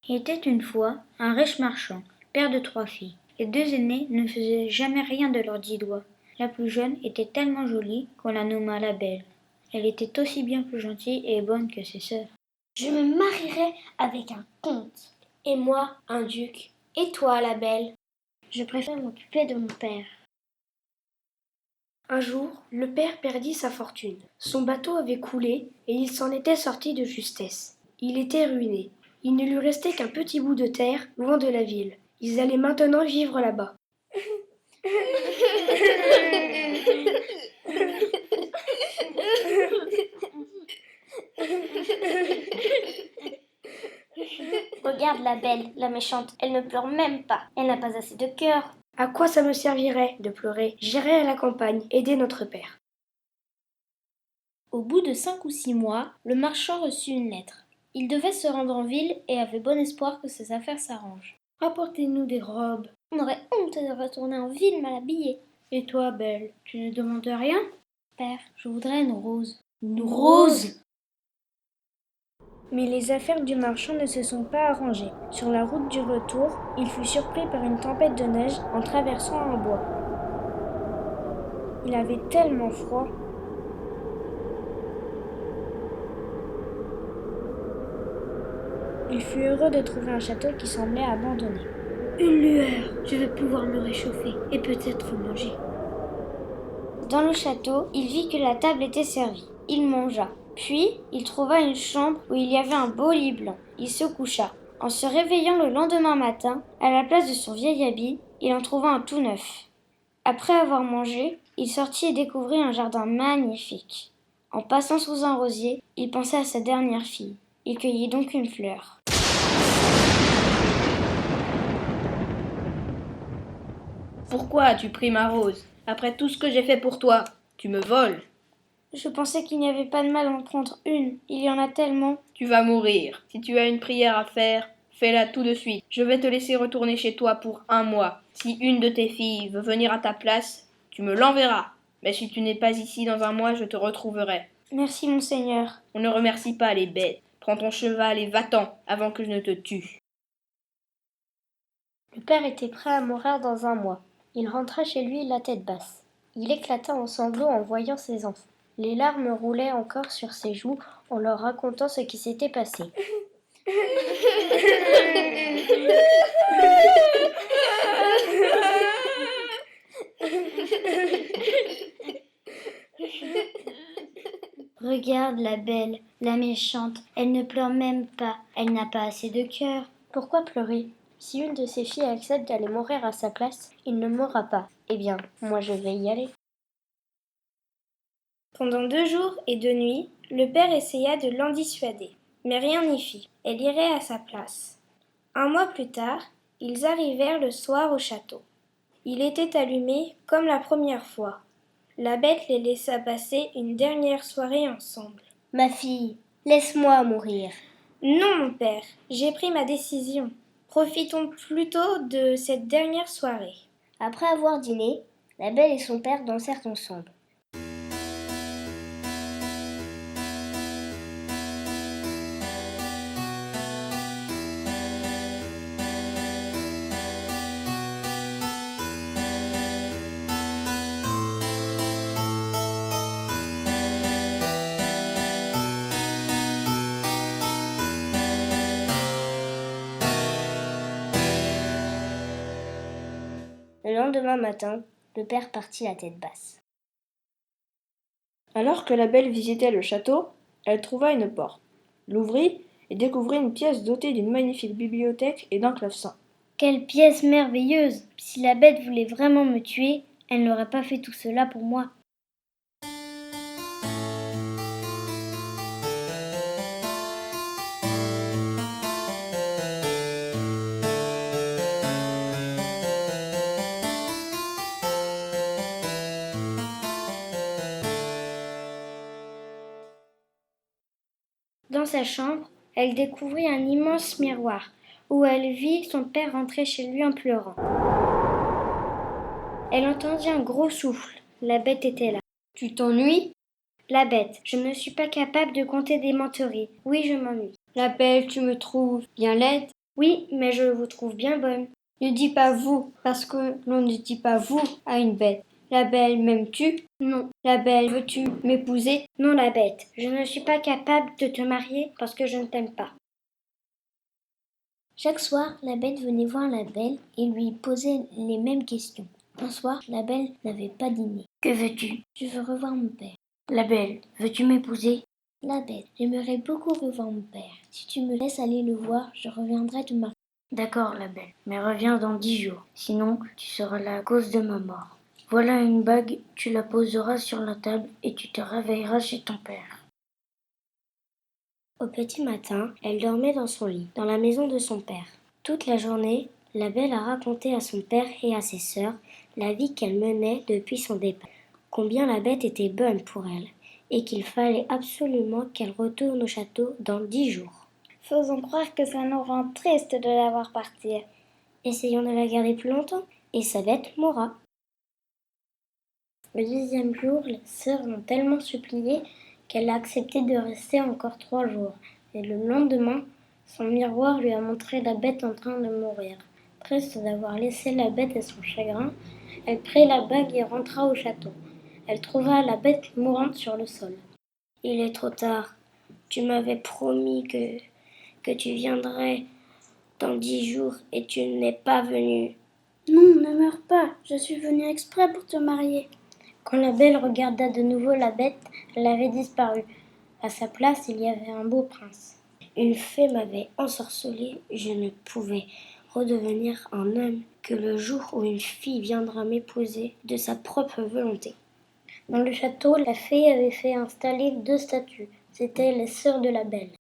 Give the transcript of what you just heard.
Il était une fois un riche marchand, père de 3 filles. Les 2 aînées ne faisaient jamais rien de leurs 10 doigts. La plus jeune était tellement jolie qu'on la nomma la Belle. Elle était aussi bien plus gentille et bonne que ses sœurs. Je me marierai avec un comte, et moi un duc, et toi la Belle. Je préfère m'occuper de mon père. Un jour, le père perdit sa fortune. Son bateau avait coulé et il s'en était sorti de justesse. Il était ruiné. Il ne lui restait qu'un petit bout de terre loin de la ville. Ils allaient maintenant vivre là-bas. Regarde la Belle, la méchante, elle ne pleure même pas. Elle n'a pas assez de cœur. À quoi ça me servirait de pleurer? J'irai à la campagne aider notre père. Au bout de 5 ou 6 mois, le marchand reçut une lettre. Il devait se rendre en ville et avait bon espoir que ses affaires s'arrangent. Apportez-nous des robes. On aurait honte de retourner en ville mal habillé. Et toi, Belle, tu ne demandes rien? Père, je voudrais une rose. Une rose? Mais les affaires du marchand ne se sont pas arrangées. Sur la route du retour, il fut surpris par une tempête de neige en traversant un bois. Il avait tellement froid. Il fut heureux de trouver un château qui semblait abandonné. Une lueur, je vais pouvoir me réchauffer et peut-être manger. Dans le château, il vit que la table était servie. Il mangea. Puis, il trouva une chambre où il y avait un beau lit blanc. Il se coucha. En se réveillant le lendemain matin, à la place de son vieil habit, il en trouva un tout neuf. Après avoir mangé, il sortit et découvrit un jardin magnifique. En passant sous un rosier, il pensait à sa dernière fille. Il cueillit donc une fleur. Pourquoi as-tu pris ma rose? Après tout ce que j'ai fait pour toi, tu me voles. Je pensais qu'il n'y avait pas de mal à en prendre une. Il y en a tellement. Tu vas mourir. Si tu as une prière à faire, fais-la tout de suite. Je vais te laisser retourner chez toi pour 1 mois. Si une de tes filles veut venir à ta place, tu me l'enverras. Mais si tu n'es pas ici dans 1 mois, je te retrouverai. Merci, monseigneur. On ne remercie pas les bêtes. Prends ton cheval et va-t'en avant que je ne te tue. Le père était prêt à mourir dans 1 mois. Il rentra chez lui la tête basse. Il éclata en sanglots en voyant ses enfants. Les larmes roulaient encore sur ses joues en leur racontant ce qui s'était passé. Regarde la Belle, la méchante, elle ne pleure même pas, elle n'a pas assez de cœur. Pourquoi pleurer? Si une de ses filles accepte d'aller mourir à sa place, il ne mourra pas. Eh bien, moi je vais y aller. Pendant 2 jours et 2 nuits, le père essaya de l'en dissuader, mais rien n'y fit. Elle irait à sa place. 1 mois plus tard, ils arrivèrent le soir au château. Il était allumé comme la première fois. La bête les laissa passer une dernière soirée ensemble. Ma fille, laisse-moi mourir. Non, mon père, j'ai pris ma décision. Profitons plutôt de cette dernière soirée. Après avoir dîné, la Belle et son père dansèrent ensemble. Le lendemain matin, le père partit la tête basse. Alors que la Belle visitait le château, elle trouva une porte, l'ouvrit et découvrit une pièce dotée d'une magnifique bibliothèque et d'un clavecin. Quelle pièce merveilleuse! Si la bête voulait vraiment me tuer, elle n'aurait pas fait tout cela pour moi. Dans sa chambre, elle découvrit un immense miroir, où elle vit son père rentrer chez lui en pleurant. Elle entendit un gros souffle. La bête était là. Tu t'ennuies? La Bête, je ne suis pas capable de compter des menteries. Oui, je m'ennuie. La Belle, tu me trouves bien laide? Oui, mais je vous trouve bien bonne. Ne dis pas vous, parce que l'on ne dit pas vous à une bête. La Belle, m'aimes-tu? Non. La Belle, veux-tu m'épouser? Non, la Bête, je ne suis pas capable de te marier parce que je ne t'aime pas. Chaque soir, la Bête venait voir la Belle et lui posait les mêmes questions. Un soir, la Belle n'avait pas dîné. Que veux-tu? Je veux revoir mon père. La Belle, veux-tu m'épouser? La Bête, j'aimerais beaucoup revoir mon père. Si tu me laisses aller le voir, je reviendrai te marier. D'accord, la Belle, mais reviens dans 10 jours, sinon tu seras la cause de ma mort. Voilà une bague, tu la poseras sur la table et tu te réveilleras chez ton père. Au petit matin, elle dormait dans son lit, dans la maison de son père. Toute la journée, la Belle a raconté à son père et à ses sœurs la vie qu'elle menait depuis son départ, combien la Bête était bonne pour elle, et qu'il fallait absolument qu'elle retourne au château dans 10 jours. Faisons croire que ça nous rend triste de la voir partir. Essayons de la garder plus longtemps, et sa bête mourra. Le 10e jour, les sœurs l'ont tellement supplié qu'elle a accepté de rester encore 3 jours. Et le lendemain, son miroir lui a montré la bête en train de mourir. Triste d'avoir laissé la bête à son chagrin, elle prit la bague et rentra au château. Elle trouva la bête mourante sur le sol. « Il est trop tard. Tu m'avais promis que tu viendrais dans 10 jours et tu n'es pas venu. »« Non, ne meurs pas. Je suis venue exprès pour te marier. » Quand la Belle regarda de nouveau la bête, elle avait disparu. À sa place, il y avait un beau prince. Une fée m'avait ensorcelée, je ne pouvais redevenir un homme que le jour où une fille viendra m'épouser de sa propre volonté. Dans le château, la fée avait fait installer 2 statues. C'étaient les sœurs de la Belle.